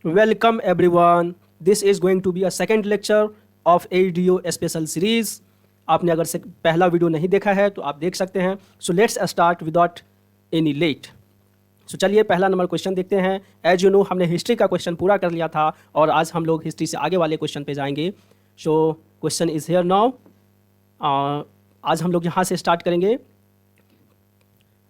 Welcome everyone. This is going to be a second lecture of ADO special series. आपने अगर से पहला video नहीं देखा है तो आप देख सकते हैं. So let's start without any late. So चलिए पहला नंबर क्वेश्चन देखते हैं. एज यू नो हमने हिस्ट्री का क्वेश्चन पूरा कर लिया था और आज हम लोग हिस्ट्री से आगे वाले क्वेश्चन पे जाएंगे. So question is here now. आज हम लोग यहाँ से स्टार्ट करेंगे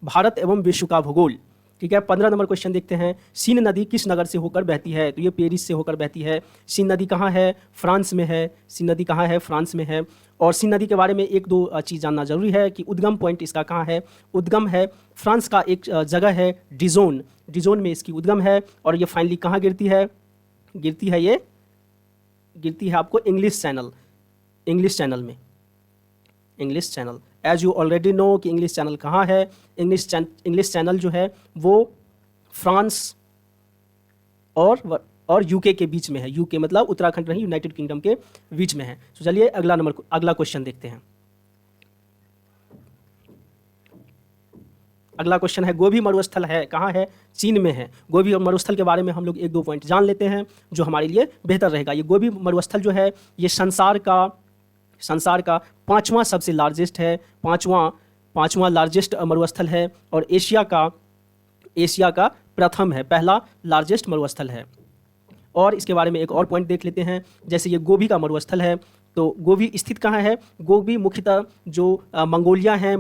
भारत एवं विश्व का भूगोल. ठीक है, 15 नंबर क्वेश्चन देखते हैं. सीन नदी किस नगर से होकर बहती है? तो ये पेरिस से होकर बहती है. सीन नदी कहाँ है? फ्रांस में है. सीन नदी कहाँ है? फ्रांस में है. और सीन नदी के बारे में एक दो चीज़ जानना जरूरी है कि उद्गम पॉइंट इसका कहाँ है. उद्गम है फ्रांस का एक जगह है डिजोन. डिजोन में इसकी उद्गम है. और ये फाइनली कहाँ गिरती है? ये गिरती है आपको इंग्लिश चैनल. इंग्लिश चैनल में. English Channel as you already know कि इंग्लिश चैनल कहाँ है. इंग्लिश चैनल जो है वो फ्रांस और यूके के बीच में है. यूके मतलब उत्तराखंड नहीं, यूनाइटेड किंगडम के बीच में है. तो चलिए अगला क्वेश्चन देखते हैं. अगला क्वेश्चन है गोबी मरुस्थल है कहाँ है? चीन में है. गोबी मरुस्थल के बारे में हम लोग एक दो पॉइंट जान लेते हैं जो हमारे लिए बेहतर रहेगा. ये गोबी मरुस्थल जो है ये संसार का पांचवा सबसे लार्जेस्ट है. पांचवा लार्जेस्ट मरुस्थल है और एशिया का प्रथम है. पहला लार्जेस्ट मरुस्थल है. और इसके बारे में एक और पॉइंट देख लेते हैं. जैसे ये गोबी का मरुस्थल है तो गोबी स्थित कहाँ है? गोबी मुख्यतः जो मंगोलिया हैं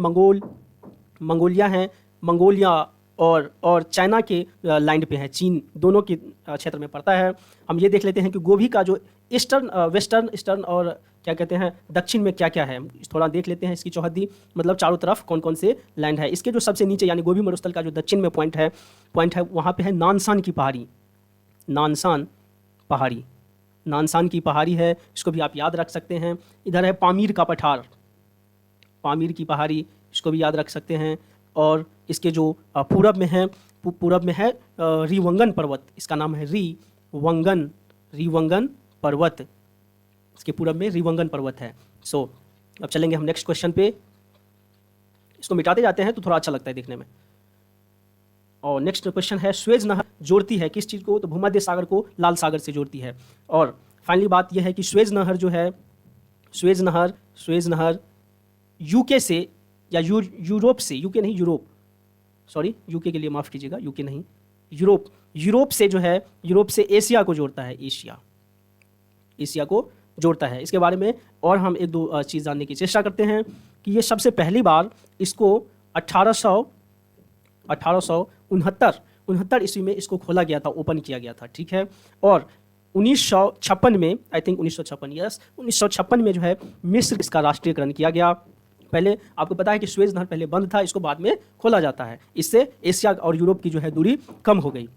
मंगोलिया और चाइना के लैंड पे है. चीन दोनों के क्षेत्र में पड़ता है. हम ये देख लेते हैं कि गोबी का जो ईस्टर्न और क्या कहते हैं दक्षिण में क्या क्या है. थोड़ा देख लेते हैं इसकी चौहद्दी, मतलब चारों तरफ कौन कौन से लैंड है. इसके जो सबसे नीचे यानी गोबी मरुस्थल का जो दक्षिण में पॉइंट है वहाँ पे है नानसान की पहाड़ी. नानसान की पहाड़ी है. इसको भी आप याद रख सकते हैं. इधर है पामीर का पठार. पामीर की पहाड़ी, इसको भी याद रख सकते हैं. और इसके जो पूरब में है रिवंगन पर्वत. इसका नाम है रिवंगन पर्वत. इसके पूरब में रिवंगन पर्वत है. सो अब चलेंगे हम नेक्स्ट क्वेश्चन पे. इसको मिटाते जाते हैं तो थोड़ा अच्छा लगता है देखने में. और नेक्स्ट क्वेश्चन है स्वेज नहर जोड़ती है किस चीज़ को? तो भूमध्य सागर को लाल सागर से जोड़ती है. और फाइनली बात यह है कि स्वेज नहर जो है स्वेज नहर यूके से या यूरोप से, यूके नहीं यूरोप, सॉरी यूके के लिए माफ़ कीजिएगा, यूके नहीं यूरोप से जो है यूरोप से एशिया को जोड़ता है. एशिया को जोड़ता है. इसके बारे में और हम एक दो चीज़ जानने की चेष्टा करते हैं कि ये सबसे पहली बार इसको 1869 ईस्वी में इसको खोला गया था, ओपन किया गया था. ठीक है. और 1956 में, आई थिंक 1956 में जो है मिस्र इसका राष्ट्रीयकरण किया गया. पहले आपको पता है कि स्वेज नहर पहले बंद था, इसको बाद में खोला जाता है. इससे एशिया और यूरोप की जो है दूरी कम हो गई.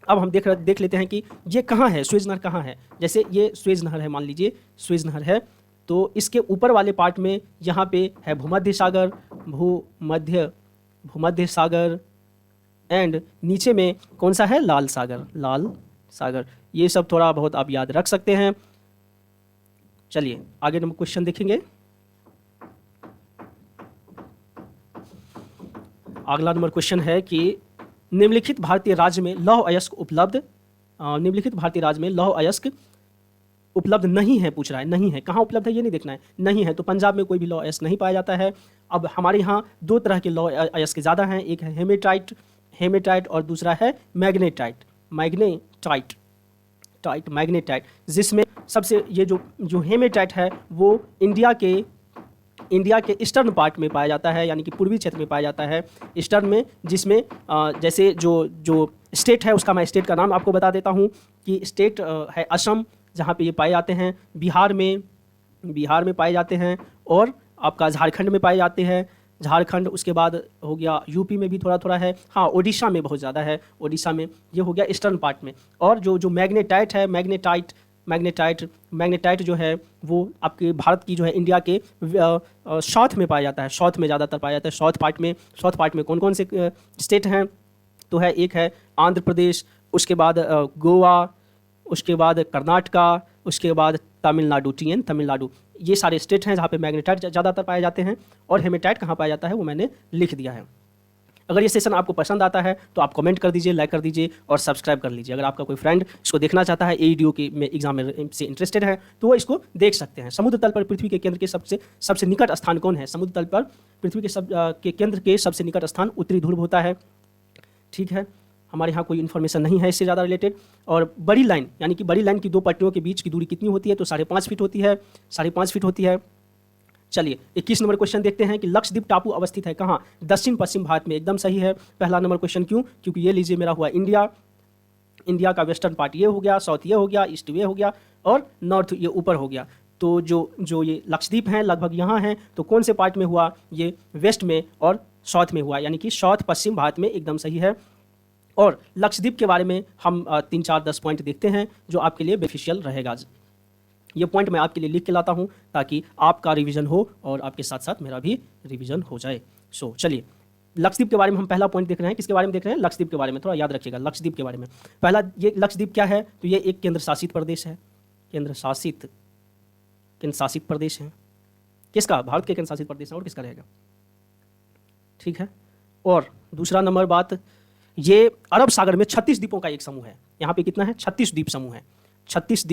अब हम देख लेते हैं कि ये कहाँ है, स्वेज नहर कहाँ है. जैसे ये स्वेज नहर है, मान लीजिए स्वेज नहर है, तो इसके ऊपर वाले पार्ट में यहाँ पे है भूमध्य सागर एंड नीचे में कौन सा है? लाल सागर. ये सब थोड़ा बहुत आप याद रख सकते हैं. चलिए आगे नंबर क्वेश्चन देखेंगे. अगला नंबर क्वेश्चन है कि निम्नलिखित भारतीय राज्य में लौह अयस्क उपलब्ध नहीं है. पूछ रहा है नहीं है. कहाँ उपलब्ध है ये नहीं देखना है. नहीं है तो पंजाब में कोई भी लौह अयस्क नहीं पाया जाता है. अब हमारे यहाँ दो तरह के लौह अयस्क ज़्यादा हैं. एक है हेमेटाइट और दूसरा है मैग्नेटाइट. जिसमें सबसे ये जो हेमेटाइट है वो इंडिया के ईस्टर्न पार्ट में पाया जाता है, यानी कि पूर्वी क्षेत्र में पाया जाता है. ईस्टर्न में, जिसमें जैसे जो स्टेट है उसका मैं स्टेट का नाम आपको बता देता हूँ कि स्टेट है असम, जहाँ पे ये पाए जाते हैं. बिहार में पाए जाते हैं. और आपका झारखंड में पाए जाते हैं. झारखंड, उसके बाद हो गया यूपी में भी थोड़ा थोड़ा है. हाँ, उड़ीसा में बहुत ज़्यादा है. उड़ीसा में ये हो गया ईस्टर्न पार्ट में. और जो मैग्नेटाइट है, मैग्नेटाइट जो है वो आपके भारत की जो है इंडिया के साउथ में पाया जाता है. साउथ में ज़्यादातर पाया जाता है. साउथ पार्ट में कौन कौन से स्टेट हैं? तो है एक है आंध्र प्रदेश, उसके बाद गोवा, उसके बाद कर्नाटका, उसके बाद तमिलनाडु. ये सारे स्टेट हैं जहाँ पे मैग्नेटाइट ज़्यादातर पाए जाते हैं. और हेमेटाइट कहाँ पाया जाता है वो मैंने लिख दिया है. अगर ये सेशन आपको पसंद आता है तो आप कमेंट कर दीजिए, लाइक कर दीजिए और सब्सक्राइब कर लीजिए। अगर आपका कोई फ्रेंड इसको देखना चाहता है, एईडीओ के में एग्जाम में से इंटरेस्टेड है, तो वो इसको देख सकते हैं। समुद्र तल पर पृथ्वी के केंद्र के सबसे निकट स्थान कौन है? समुद्र तल पर पृथ्वी के केंद्र के सबसे निकट स्थान उत्तरी ध्रुव होता है। ठीक है, हमारे यहाँ कोई इन्फॉर्मेशन नहीं है इससे ज़्यादा रिलेटेड। और बड़ी लाइन, यानी कि बड़ी लाइन की दो पट्टियों के बीच की दूरी कितनी होती है? तो 5.5 फीट होती है, 5.5 फीट होती है। चलिए 21 नंबर क्वेश्चन देखते हैं कि लक्षद्वीप टापू अवस्थित है कहाँ? दक्षिण पश्चिम भारत में। एकदम सही है पहला नंबर क्वेश्चन। क्यों? क्योंकि ये लीजिए मेरा हुआ इंडिया का वेस्टर्न पार्ट ये हो गया, साउथ ये हो गया, ईस्ट ये हो गया और नॉर्थ ये ऊपर हो गया। तो जो ये लक्षद्वीप हैं लगभग यहाँ हैं, तो कौन से पार्ट में हुआ? ये वेस्ट में और साउथ में हुआ, यानी कि साउथ पश्चिम भारत में। एकदम सही है। और लक्षद्वीप के बारे में हम 3, 4, 10 पॉइंट देखते हैं जो आपके लिए बेनिफिशियल रहेगा। ये पॉइंट मैं आपके लिए लिख के लाता हूँ ताकि आपका रिवीजन हो और आपके साथ साथ मेरा भी रिवीजन हो जाए। सो चलिए लक्षद्वीप के बारे में हम पहला पॉइंट देख रहे हैं। किसके बारे में देख रहे हैं? लक्षद्वीप के बारे में। थोड़ा याद रखिएगा लक्षद्वीप के बारे में। पहला, ये लक्षद्वीप क्या है? तो ये एक केंद्र शासित प्रदेश है। केंद्र शासित प्रदेश है। किसका? भारत के केंद्र शासित प्रदेश है। और किसका रहेगा? ठीक है। और दूसरा नंबर बात, ये अरब सागर में 36 द्वीपों का एक समूह है। यहाँ पे कितना है? 36 द्वीप समूह है। 36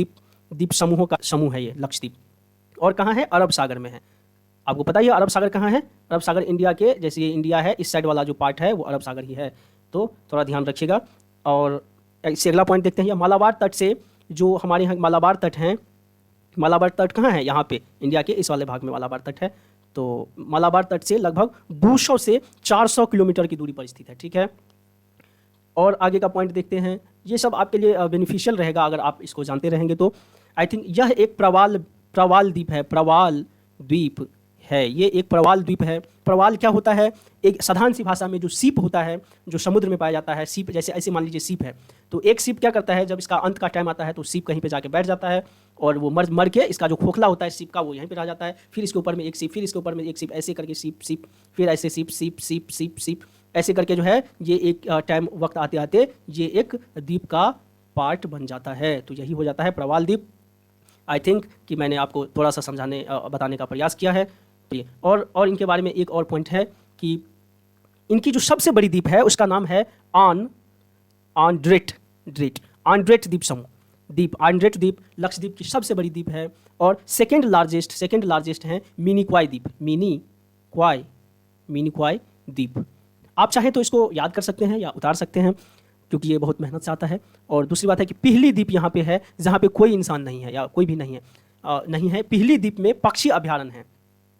द्वीप समूहों का समूह है ये लक्षद्वीप। और कहाँ है? अरब सागर में है। आपको पता ही है अरब सागर कहाँ है? अरब सागर इंडिया के, जैसे ये इंडिया है, इस साइड वाला जो पार्ट है वो अरब सागर ही है। तो थोड़ा ध्यान रखिएगा। और इससे अगला पॉइंट देखते हैं। मालाबार तट से, जो हमारे यहाँ मालाबार तट हैं, मालाबार तट कहाँ है? यहाँ पे इंडिया के इस वाले भाग में मालाबार तट है। तो मालाबार तट से लगभग 200 से 400 किलोमीटर की दूरी पर स्थित है। ठीक है। और आगे का पॉइंट देखते हैं। ये सब आपके लिए बेनिफिशियल रहेगा अगर आप इसको जानते रहेंगे तो। आई थिंक यह एक प्रवाल द्वीप है। प्रवाल द्वीप है, ये एक प्रवाल द्वीप है। प्रवाल क्या होता है? एक साधारण सी भाषा में जो सीप होता है, जो समुद्र में पाया जाता है, सीप जैसे, ऐसे मान लीजिए सीप है, तो एक सीप क्या करता है, जब इसका अंत का टाइम आता है तो सीप कहीं पे जाके बैठ जाता है और वो मर के इसका जो खोखला होता है सीप का वो यहीं पे रह जाता है। फिर इसके ऊपर में एक सीप, फिर इसके ऊपर में एक सीप, ऐसे करके सीप, फिर ऐसे सीप, ऐसे करके जो है ये एक टाइम वक्त आते आते ये एक द्वीप का पार्ट बन जाता है। तो यही हो जाता है प्रवाल द्वीप। आई थिंक कि मैंने आपको थोड़ा सा बताने का प्रयास किया है। और इनके बारे में एक और पॉइंट है कि इनकी जो सबसे बड़ी द्वीप है उसका नाम है आंड्रेट द्वीप समूह। आंड्रेट द्वीप लक्षद्वीप की सबसे बड़ी द्वीप है। और सेकेंड लार्जेस्ट है मिनिक्वाई द्वीप। आप चाहें तो इसको याद कर सकते हैं या उतार सकते हैं, क्योंकि ये बहुत मेहनत से आता है। और दूसरी बात है कि पिहली द्वीप यहाँ पे है, जहाँ पे कोई इंसान नहीं है या कोई भी नहीं है। पिहली द्वीप में पक्षी अभ्यारण्य है।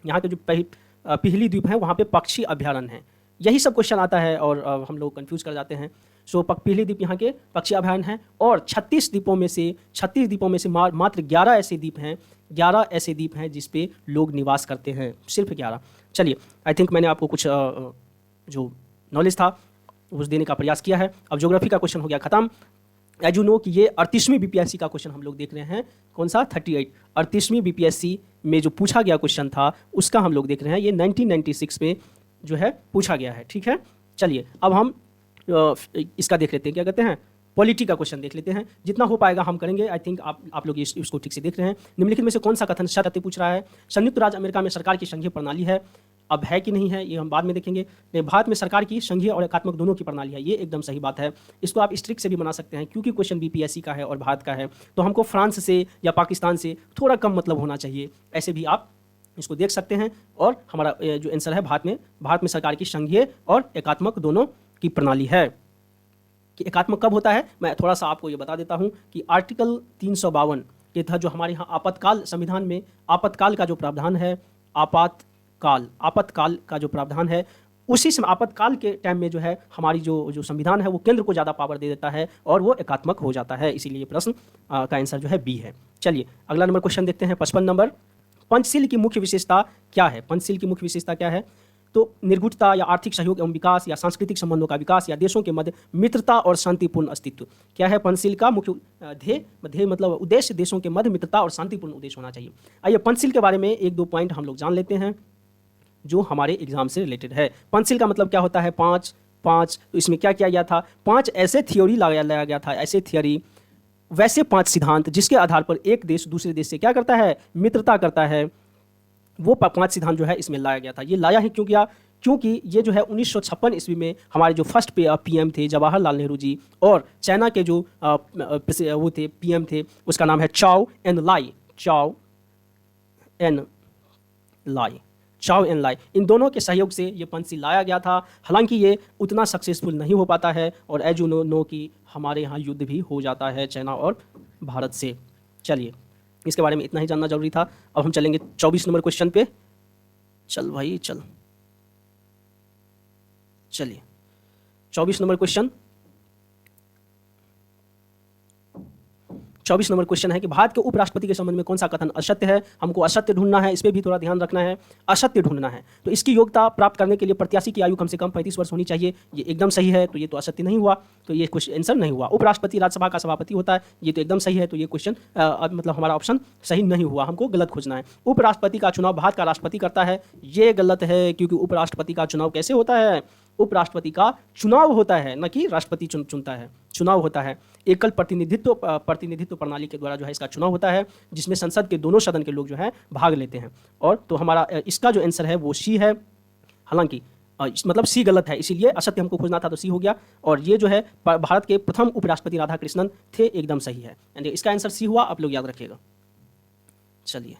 यहाँ के जो पिहली द्वीप है वहाँ पे पक्षी अभ्यारण्य है। यही सब क्वेश्चन आता है और हम लोग कंफ्यूज कर जाते हैं। सो पिहली द्वीप यहाँ के पक्षी अभ्यारण्य हैं। और 36 द्वीपों में से मात्र 11 ऐसे द्वीप हैं जिस पे लोग निवास करते हैं, सिर्फ 11। चलिए आई थिंक मैंने आपको कुछ जो नॉलेज था उस देने का प्रयास किया है। अब ज्योग्राफी का क्वेश्चन हो गया खत्म। एज यू नो कि ये 38वीं बीपीएससी का क्वेश्चन हम लोग देख रहे हैं। कौन सा? 38वीं बीपीएससी में जो पूछा गया क्वेश्चन था उसका हम लोग देख रहे हैं। ये 1996 में जो है पूछा गया है। ठीक है। चलिए अब हम इसका देख लेते हैं, क्या कहते हैं, पॉलिटी का क्वेश्चन देख लेते हैं। जितना हो पाएगा हम करेंगे। आई थिंक आप लोग इसको ठीक से देख रहे हैं। निम्नलिखित में से कौन सा कथन सत्य पूछ रहा है? संयुक्त राज्य अमेरिका में सरकार की संघीय प्रणाली है। अब है कि नहीं है ये हम बाद में देखेंगे। भारत में सरकार की संघीय और एकात्मक दोनों की प्रणाली है। ये एकदम सही बात है। इसको आप स्ट्रिक्ट से भी बना सकते हैं, क्योंकि क्वेश्चन बीपीएससी का है और भारत का है, तो हमको फ्रांस से या पाकिस्तान से थोड़ा कम मतलब होना चाहिए। ऐसे भी आप इसको देख सकते हैं। और हमारा जो आंसर है भारत में सरकार की संघीय और एकात्मक दोनों की प्रणाली है। कि एकात्मक कब होता है मैं थोड़ा सा आपको ये बता देता हूँ कि आर्टिकल 352 के तहत जो हमारे यहाँ आपातकाल, संविधान में आपातकाल का जो प्रावधान है, आपातकाल का जो प्रावधान है, उसी समय आपातकाल के टाइम में जो है हमारी जो संविधान है वो केंद्र को ज़्यादा पावर दे देता है और वो एकात्मक हो जाता है। इसीलिए प्रश्न का आंसर जो है बी है। चलिए अगला नंबर क्वेश्चन देखते हैं। 55 नंबर, पंचशील की मुख्य विशेषता क्या है? पंचशील की मुख्य विशेषता क्या है? तो निर्गुटता या आर्थिक सहयोग एवं विकास या सांस्कृतिक संबंधों का विकास या देशों के मध्य मित्रता और शांतिपूर्ण अस्तित्व। क्या है पंचशील का मुख्य ध्येय मतलब उद्देश्य? देशों के मध्य मित्रता और शांतिपूर्ण उद्देश्य होना चाहिए। आइए पंचशील के बारे में 1-2 पॉइंट हम लोग जान लेते हैं जो हमारे एग्जाम से रिलेटेड है। पंचशील का मतलब क्या होता है? 5 तो इसमें क्या किया गया था? 5 ऐसे थ्योरी लाया गया था, ऐसे थ्योरी, वैसे 5 सिद्धांत जिसके आधार पर एक देश दूसरे देश से क्या करता है? मित्रता करता है। वो 5 सिद्धांत जो है इसमें लाया गया था। ये लाया है क्यों किया? क्योंकि ये जो है 1956 ईस्वी में हमारे जो फर्स्ट पीएम थे जवाहरलाल नेहरू जी, और चाइना के जो वो थे पीएम थे, उसका नाम है चाओ एन लाई, चाओ एन लाई, इन दोनों के सहयोग से ये पंथी लाया गया था। हालांकि ये उतना सक्सेसफुल नहीं हो पाता है, और एज यू नो कि हमारे यहाँ युद्ध भी हो जाता है चाइना और भारत से। चलिए, इसके बारे में इतना ही जानना जरूरी था। अब हम चलेंगे 24 नंबर क्वेश्चन पे। चल भाई चल, चलिए 24 नंबर क्वेश्चन। 24 नंबर क्वेश्चन है कि भारत के उपराष्ट्रपति के संबंध में कौन सा कथन असत्य है। हमको असत्य ढूंढना है, इस पर भी थोड़ा ध्यान रखना है, असत्य ढूंढना है। तो इसकी योग्यता प्राप्त करने के लिए प्रत्याशी की आयु कम से कम 35 वर्ष होनी चाहिए, ये एकदम सही है, तो ये तो असत्य नहीं हुआ, तो ये क्वेश्चन आंसर नहीं हुआ। उपराष्ट्रपति राज्यसभा का सभापति होता है, ये तो एकदम सही है, तो ये क्वेश्चन मतलब हमारा ऑप्शन सही नहीं हुआ, हमको गलत खोजना है। उपराष्ट्रपति का चुनाव भारत का राष्ट्रपति करता है, ये गलत है, क्योंकि उपराष्ट्रपति का चुनाव कैसे होता है, उपराष्ट्रपति का चुनाव होता है, न कि राष्ट्रपति चुनता है, चुनाव होता है। एकल प्रतिनिधित्व प्रणाली के द्वारा जो है इसका चुनाव होता है, जिसमें संसद के दोनों सदन के लोग जो है भाग लेते हैं। और तो हमारा इसका जो आंसर है वो सी है। हालांकि मतलब सी गलत है, इसीलिए असत्य हमको खोजना था, तो सी हो गया। और ये जो है भारत के प्रथम उपराष्ट्रपति राधाकृष्णन थे, एकदम सही है, यानी इसका आंसर सी हुआ, आप लोग याद रखिएगा। चलिए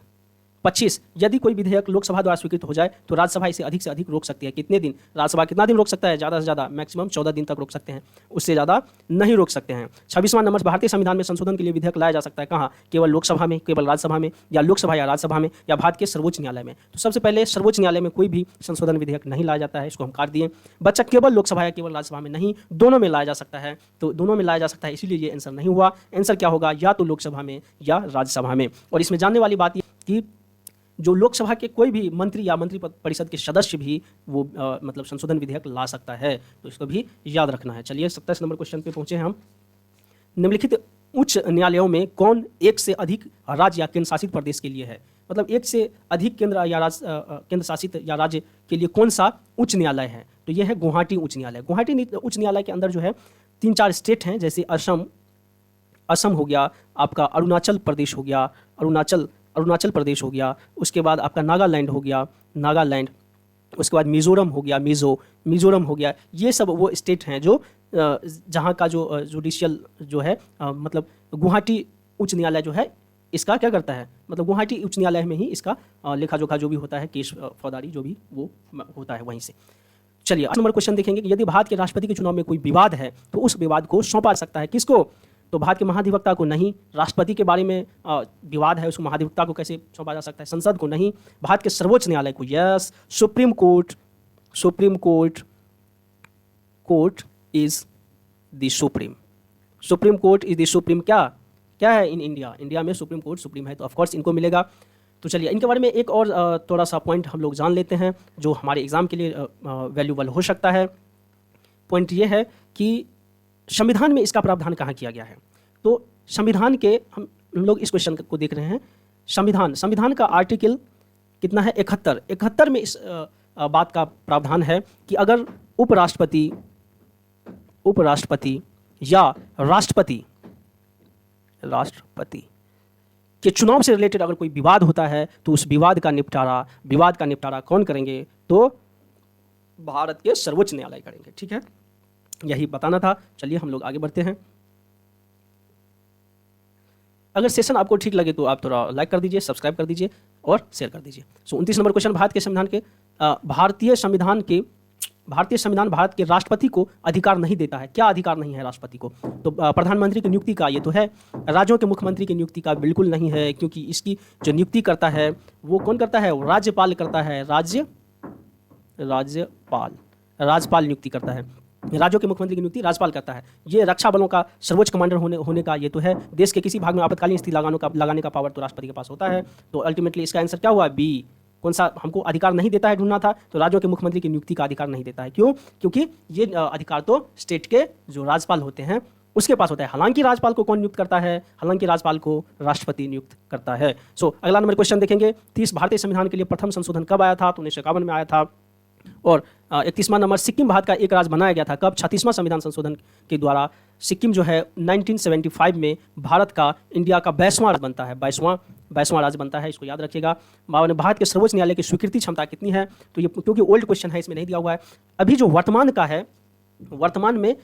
25, यदि कोई विधेयक लोकसभा द्वारा स्वीकृत हो जाए तो राज्यसभा इसे अधिक से अधिक रोक सकती है। कितने दिन? राज्यसभा कितना दिन रोक सकता है? ज़्यादा से ज़्यादा मैक्सिमम 14 दिन तक रोक सकते हैं, उससे ज़्यादा नहीं रोक सकते हैं। 26वां नंबर, भारतीय संविधान में संशोधन के लिए विधेयक लाया जा सकता है कहाँ? केवल लोकसभा में, केवल राज्यसभा में, या लोकसभा या राज्यसभा में, या भारत के सर्वोच्च न्यायालय में? तो सबसे पहले सर्वोच्च न्यायालय में कोई भी संशोधन विधेयक नहीं लाया जाता है, इसको हम काट दिए। बच्चा केवल लोकसभा या केवल राज्यसभा में नहीं, दोनों में लाया जा सकता है, तो दोनों में लाया जा सकता है, इसीलिए ये आंसर नहीं हुआ। आंसर क्या होगा? या तो लोकसभा में या राज्यसभा में। और इसमें जानने वाली बात ये कि जो लोकसभा के कोई भी मंत्री या मंत्री परिषद के सदस्य भी वो मतलब संशोधन विधेयक ला सकता है, तो इसको भी याद रखना है। चलिए 27 नंबर क्वेश्चन पे पहुंचे हैं हम। निम्नलिखित उच्च न्यायालयों में कौन एक से अधिक राज्य या केंद्र शासित प्रदेश के लिए है? मतलब एक से अधिक केंद्र या केंद्र शासित या राज्य के लिए कौन सा उच्च न्यायालय है? तो ये है गुवाहाटी उच्च न्यायालय। गुवाहाटी उच्च न्यायालय के अंदर जो है 3-4 स्टेट हैं, जैसे असम हो गया, आपका अरुणाचल प्रदेश हो गया, अरुणाचल प्रदेश हो गया, उसके बाद आपका नागालैंड हो गया, नागालैंड, उसके बाद मिजोरम हो गया, मिजोरम हो गया। ये सब वो स्टेट हैं जो जहाँ का जो जुडिशियल जो है मतलब गुवाहाटी उच्च न्यायालय जो है इसका क्या करता है, मतलब गुवाहाटी उच्च न्यायालय में ही इसका लेखा जोखा जो भी होता है, केस फौजदारी जो भी वो होता है वहीं से। चलिए 8 नंबर क्वेश्चन देखेंगे कि यदि भारत के राष्ट्रपति के चुनाव में कोई विवाद है तो उस विवाद को सौंपा सकता है किसको? तो भारत के महाधिवक्ता को नहीं। राष्ट्रपति के बारे में विवाद है, उसको महाधिवक्ता को कैसे सौंपा जा सकता है? संसद को नहीं। भारत के सर्वोच्च न्यायालय को yes. Supreme court is the supreme. Supreme court is the supreme. क्या है इन इंडिया में सुप्रीम कोर्ट सुप्रीम है, तो ऑफकोर्स इनको मिलेगा। तो चलिए इनके बारे में एक और थोड़ा सा पॉइंट हम लोग जान लेते हैं जो हमारे एग्जाम के लिए वैल्यूबल हो सकता है। पॉइंट ये है कि संविधान में इसका प्रावधान कहाँ किया गया है? तो संविधान के हम लोग इस क्वेश्चन को देख रहे हैं। संविधान का आर्टिकल कितना है? 71 में इस बात का प्रावधान है कि अगर उपराष्ट्रपति या राष्ट्रपति के चुनाव से रिलेटेड अगर कोई विवाद होता है तो उस विवाद का निपटारा कौन करेंगे? तो भारत के सर्वोच्च न्यायालय करेंगे। ठीक है, यही बताना था। चलिए हम लोग आगे बढ़ते हैं। अगर सेशन आपको ठीक लगे तो आप थोड़ा लाइक कर दीजिए, सब्सक्राइब कर दीजिए और शेयर कर दीजिए। 29 नंबर क्वेश्चन, भारतीय संविधान भारत के राष्ट्रपति को अधिकार नहीं देता है। क्या अधिकार नहीं है राष्ट्रपति को? तो प्रधानमंत्री की नियुक्ति का ये तो है। राज्यों के मुख्यमंत्री की नियुक्ति का बिल्कुल नहीं है, क्योंकि इसकी जो नियुक्ति करता है वो कौन करता है? राज्यपाल करता है। राज्यपाल नियुक्ति करता है। राज्यों के मुख्यमंत्री की नियुक्ति राज्यपाल करता है। ये रक्षा बलों का सर्वोच्च कमांडर होने का ये तो है। देश के किसी भाग में आपातकालीन स्थिति लगाने का पावर तो राष्ट्रपति के पास होता है। तो अल्टीमेटली इसका आंसर क्या हुआ? बी। कौन सा हमको अधिकार नहीं देता है ढूंढना था, तो राज्यों के मुख्यमंत्री की नियुक्ति का अधिकार नहीं देता है। क्यों? क्योंकि ये अधिकार तो स्टेट के जो राज्यपाल होते हैं उसके पास होता है। हालांकि राज्यपाल को कौन नियुक्त करता है? हालांकि राज्यपाल को राष्ट्रपति नियुक्त करता है। अगला नंबर क्वेश्चन देखेंगे 30, भारतीय संविधान के लिए प्रथम संशोधन कब आया था? तो 1951 में आया था। और 31वां नंबर, सिक्किम भारत का एक राज्य बनाया गया था कब? 36वां संविधान संशोधन के द्वारा सिक्किम जो है 1975 में भारत का, इंडिया का 22वां राज्य बनता है, 22वां राज्य बनता है, इसको याद रखिएगा। भारत के सर्वोच्च न्यायालय की स्वीकृति क्षमता कितनी है? तो ये क्योंकि ओल्ड क्वेश्चन है, इसमें नहीं दिया हुआ है। अभी जो वर्तमान का है, वर्तमान में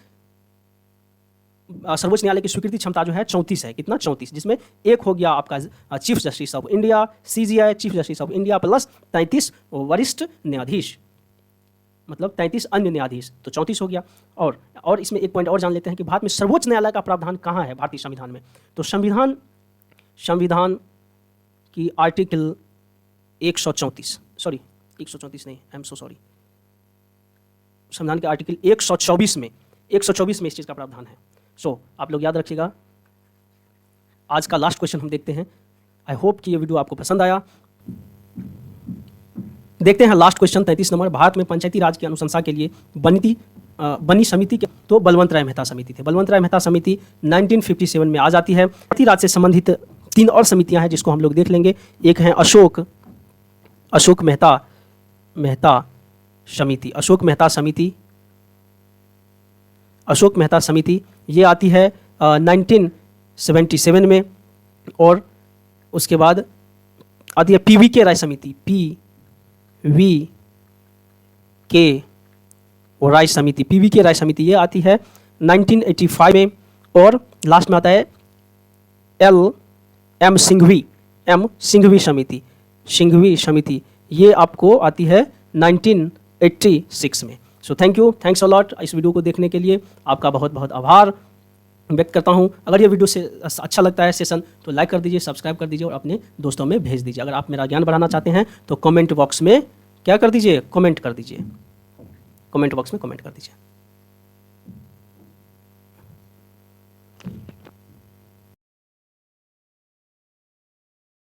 सर्वोच्च न्यायालय की स्वीकृति क्षमता जो है 34 है। कितना? 34, जिसमें एक हो गया आपका chief justice of India, CJI chief justice of India, plus 33 वरिष्ठ न्यायाधीश, मतलब 33 अन्य न्यायाधीश, तो 34 हो गया। और इसमें एक पॉइंट और जान लेते हैं कि भारत में सर्वोच्च न्यायालय का प्रावधान कहाँ है भारतीय संविधान में? तो संविधान की आर्टिकल 134 नहीं, आई एम सो सॉरी, संविधान के आर्टिकल 124 में इस चीज़ का प्रावधान है। सो आप लोग याद रखिएगा। आज का लास्ट क्वेश्चन हम देखते हैं। आई होप कि ये वीडियो आपको पसंद आया। देखते हैं लास्ट क्वेश्चन 33 नंबर, भारत में पंचायती राज की अनुशंसा के लिए बनी समिति के, तो बलवंत राय मेहता समिति थे। बलवंत राय मेहता समिति 1957 में आ जाती है। पंचायती राज से संबंधित 3 और समितियां हैं जिसको हम लोग देख लेंगे। एक है अशोक मेहता समिति, ये आती है 1977 में। और उसके बाद आती है PVK राय समिति, PVK राय समिति, ये आती है 1985 में। और लास्ट में आता है M सिंघवी समिति, ये आपको आती है 1986 में। सो थैंक्स अ लॉट इस वीडियो को देखने के लिए। आपका बहुत बहुत आभार व्यक्त करता हूं। अगर ये वीडियो से अच्छा लगता है सेशन, तो लाइक कर दीजिए, सब्सक्राइब कर दीजिए और अपने दोस्तों में भेज दीजिए। अगर आप मेरा ज्ञान बढ़ाना चाहते हैं तो कमेंट बॉक्स में क्या कर दीजिए? कमेंट कर दीजिए।